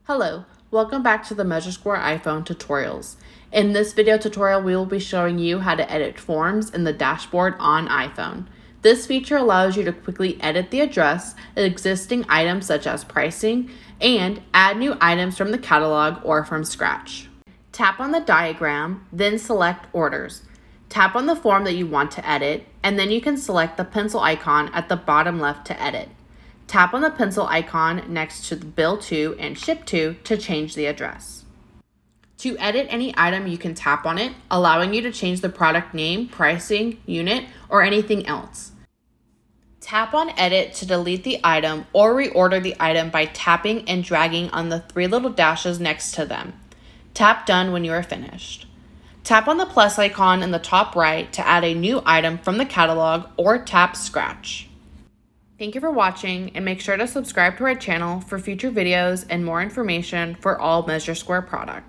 Hello, welcome back to the Measure Square iPhone tutorials. In this video tutorial, we will be showing you how to edit forms in the dashboard on iPhone. This feature allows you to quickly edit the address of existing items such as pricing and add new items from the catalog or from scratch. Tap on the diagram, then select Orders. Tap on the form that you want to edit, and then you can select the pencil icon at the bottom left to edit. Tap on the pencil icon next to the Bill To and Ship To change the address. To edit any item, you can tap on it, allowing you to change the product name, pricing, unit, or anything else. Tap on Edit to delete the item or reorder the item by tapping and dragging on the three little dashes next to them. Tap Done when you are finished. Tap on the plus icon in the top right to add a new item from the catalog or tap Scratch. Thank you for watching, and make sure to subscribe to our channel for future videos and more information for all Measure Square products.